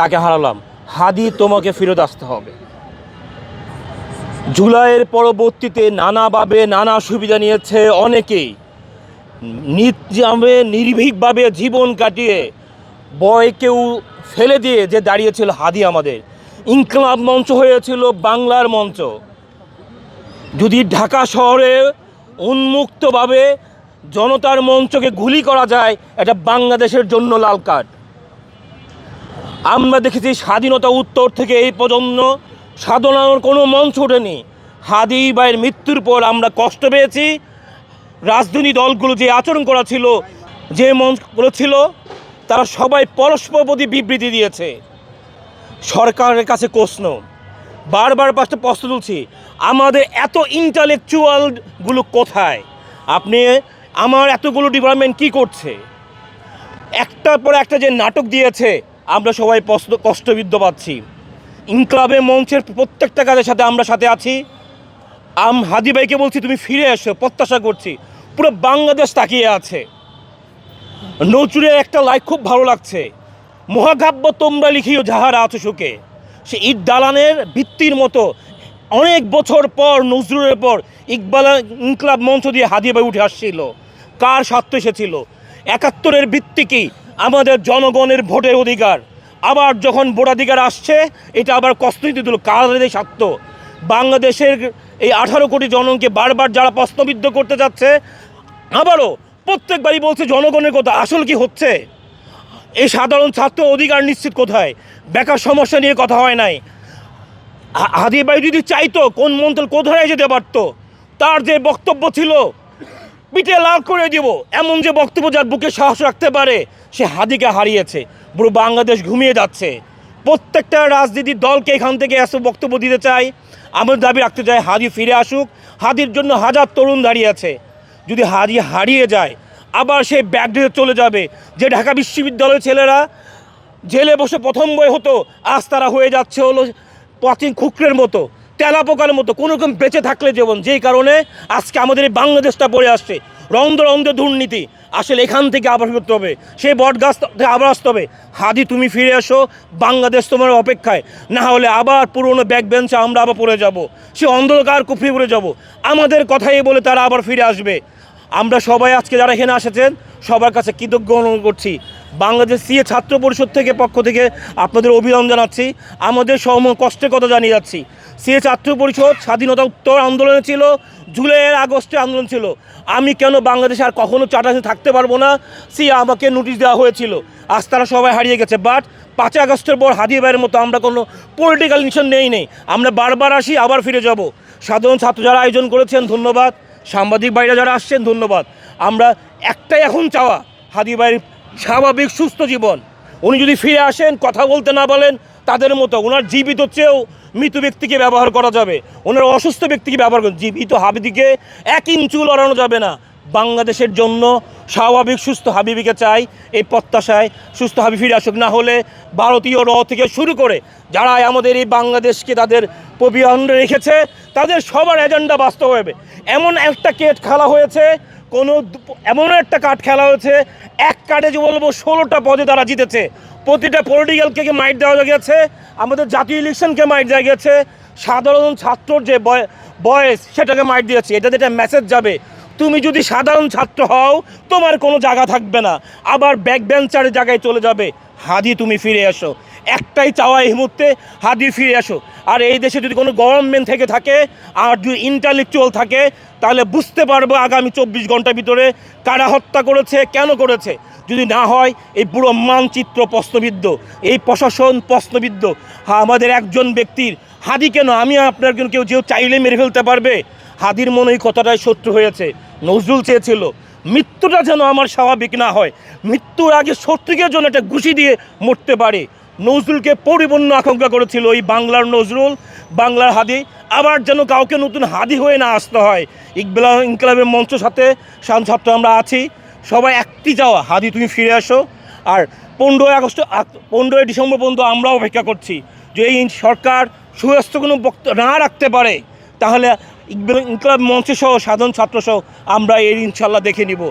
তাকে হারালাম। হাদি তোমাকে ফেরত আসতে হবে। জুলাইয়ের পরবর্তীতে নানাভাবে নানা সুবিধা নিয়েছে অনেকেই, নির্ভীকভাবে জীবন কাটিয়ে বয়কেও ফেলে দিয়ে যে দাঁড়িয়েছিল হাদি আমাদের। ইনকলাব মঞ্চ হয়েছিল বাংলার মঞ্চ। যদি ঢাকা শহরে উন্মুক্তভাবে জনতার মঞ্চকে গুলি করা যায়, এটা বাংলাদেশের জন্য লাল কার্ড। আমরা দেখেছি স্বাধীনতা উত্তর থেকে এই পর্যন্ত সাধনার কোনো মঞ্চ ওঠেনি। হাদি ভাইয়ের মৃত্যুর পর আমরা কষ্ট পেয়েছি। রাজনৈতিক দলগুলো যে আচরণ করা ছিল, যে মঞ্চগুলো ছিল, তারা সবাই পরস্পর প্রতি বিবৃতি দিয়েছে। সরকারের কাছে প্রশ্ন, বারবার পাশে প্রশ্ন তুলছি, আমাদের এত ইন্টালেকচুয়ালগুলো কোথায়? আপনি আমার এতগুলো ডিপার্টমেন্ট কি করছে? একটার পর একটা যে নাটক দিয়েছে, আমরা সবাই কষ্টবিদ্ধ পাচ্ছি। ইনকলাবের মঞ্চের প্রত্যেকটা কাজের সাথে আমরা সাথে আছি। হাদি ভাইকে বলছি তুমি ফিরে এসো, প্রত্যাশা করছি। পুরো বাংলাদেশ তাকিয়ে আছে। নজরুলের একটা লাইক খুব ভালো লাগছে, মহাকাব্য তোমরা লিখিও যাহারা আছো সুখে। সে ইট দালানের ভিত্তির মতো অনেক বছর পর নজরুলের পর ইকবাল ইনকলাব মঞ্চ দিয়ে হাদি ভাই উঠে আসছিল। কার স্বার্থ এসেছিল? ৭১-এর ভিত্তি কি? আমাদের জনগণের ভোটের অধিকার। আবার যখন ভোটাধিকার আসছে, এটা আবার কষ্ট দিতে দিল কাদের স্বার্থ? বাংলাদেশের এই ১৮ কোটি জনগণকে বারবার যারা প্রশ্নবিদ্ধ করতে যাচ্ছে, আবারও প্রত্যেকবারই বলছে জনগণের কথা। আসল কি হচ্ছে? এই সাধারণ ছাত্র অধিকার নিশ্চিত কোথায়? বেকার সমস্যা নিয়ে কথা হয় নাই। হাদি ভাই যদি চাইতো কোন মন্ত্রী কোথায় যেতে পারত। তার যে বক্তব্য ছিল, পিঠে লাল করে দিব এমন যে বক্তব্য, যার বুকে সাহস রাখতে পারে, সে হাদিকে হারিয়েছে। পুরো বাংলাদেশ ঘুমিয়ে যাচ্ছে। প্রত্যেকটা রাজনীতির দলকে এখান থেকে এসে বক্তব্য দিতে চাই, আমাদের দাবি রাখতে চাই হাদি ফিরে আসুক। হাদির জন্য হাজার তরুণ দাঁড়িয়ে আছে। যদি হাদি হারিয়ে যায়, আবার সেই ব্যাকডেটে চলে যাবে যে ঢাকা বিশ্ববিদ্যালয়ের ছেলেরা জেলে বসে প্রথম বই হতো, আজ তারা হয়ে যাচ্ছে হলো প্রাচীন খুকরের মতো, তেলাপোকার মতো, কোনো রকম বেঁচে থাকলে জীবন। যেই কারণে আজকে আমাদের এই বাংলাদেশটা পড়ে আসছে। রন্ধ্র রন্ধ্রে দুর্নীতি। আসলে এখান থেকে আবার করতে হবে, সেই বটগাছ থেকে আবার আসতে হবে। হাদি তুমি ফিরে এসো, বাংলাদেশ তোমার অপেক্ষায়। না হলে আবার পুরনো ব্যাক বেঞ্চে আমরা আবার পড়ে যাব, সে অন্ধকার কুফরি পড়ে যাব। আমাদের কথাই বলে তারা আবার ফিরে আসবে। আমরা সবাই আজকে যারা এখানে এসেছেন, সবার কাছে কৃতজ্ঞ অনুভব করছি। বাংলাদেশ সিএ ছাত্র পরিষদ থেকে পক্ষ থেকে আপনাদের অভিনন্দন জানাচ্ছি। আমাদের কষ্টের কথা জানিয়ে যাচ্ছি। সিএ ছাত্র পরিষদ স্বাধীনতা উত্তর আন্দোলনে ছিল, জুলাইয়ের আগস্টে আন্দোলন ছিল। আমি কেন বাংলাদেশে আর কখনো চাটাতে থাকতে পারবো না? সিএ আমাকে নোটিশ দেওয়া হয়েছিল। আজ তারা সবাই হারিয়ে গেছে। বাট ৫ আগস্টের পর হাদি ভাইয়ের মতো আমরা কোনো পলিটিক্যাল ইনশন নেই। আমরা বারবার আসি, আবার ফিরে যাব। সাধারণ ছাত্র যারা আয়োজন করেছেন ধন্যবাদ, সাংবাদিক ভাইরা যারা আসছেন ধন্যবাদ। আমরা একটাই এখন চাওয়া, হাদি ভাইয়ের স্বাভাবিক সুস্থ জীবন। উনি যদি ফিরে আসেন, কথা বলতে না বলেন তাদের মতো, ওনার জীবিত চেয়েও মৃত ব্যক্তিকে ব্যবহার করা যাবে, ওনার অসুস্থ ব্যক্তিকে ব্যবহার করেন। জীবিত হাবিদিকে ১ ইঞ্চু লড়ানো যাবে না। বাংলাদেশের জন্য স্বাভাবিক সুস্থ হাবিবিকে চাই। এই প্রত্যাশায় সুস্থ হাবি ফিরে আসুক। না হলে ভারতীয় থেকে শুরু করে যারা আমাদের এই বাংলাদেশকে তাদের পবিত্র রেখেছে, তাদের সবার এজেন্ডা বাস্তব হবে। এমন একটা কেট খেলা হয়েছে, এমন একটা কার্ড খেলা হয়েছে, এক কার্ডে যে বলবো 16টা পদে তারা জিতেছে। প্রতিটা পলিটিক্যালকে মাইট দেওয়া গেছে, আমাদের জাতীয় ইলেকশনকে মাইট দেওয়া গেছে, সাধারণ ছাত্রর যে বয়স সেটাকে মাইট দিয়েছে। এটাতে একটা মেসেজ যাবে, তুমি যদি সাধারণ ছাত্র হও তোমার কোনো জায়গা থাকবে না, আবার ব্যাক বেঞ্চারের জায়গায় চলে যাবে। হাদি তুমি ফিরে এসো, একটাই চাওয়া এই মুহূর্তে, হাদি ফিরে এসো। আর এই দেশে যদি কোনো গভর্নমেন্ট থেকে থাকে আর যদি ইন্টালেকচুয়াল থাকে, তাহলে বুঝতে পারবো আগামী 24 ঘন্টার ভিতরে কারা হত্যা করেছে, কেন করেছে। যদি না হয়, এই পুরো মানচিত্র প্রশ্নবিদ্ধ, এই প্রশাসন প্রশ্নবিদ্ধ। আমাদের একজন ব্যক্তির, হাদি কেন, আমি আপনার কেউ চাইলে মেরে ফেলতে পারবে। হাদির মনে এই কথাটাই সত্য হয়েছে। নজরুল চেয়েছিল মৃত্যুটা যেন আমার স্বাভাবিক না হয়, মৃত্যুর আগে শত্রুকের জন্য একটা ঘুষি দিয়ে মরতে পারে। নজরুলকে পরিপূর্ণ আকাঙ্ক্ষা করেছিল এই বাংলার নজরুল, বাংলার হাদি। আবার যেন কাউকে নতুন হাদি হয়ে না আসতে হয়। ইনকলাবের মঞ্চ সাথে ছাত্র আমরা আছি, সবাই একটি চাওয়া, হাদি তুমি ফিরে আসো। আর 15 ডিসেম্বর পর্যন্ত আমরাও অপেক্ষা করছি। যে এই সরকার সুস্থ কোনো বক্তব্য না রাখতে পারে, তাহলে ইনকলাব মঞ্চ সহ সাধারণ ছাত্র সহ আমরা এর ইনশাল্লাহ দেখে নিব।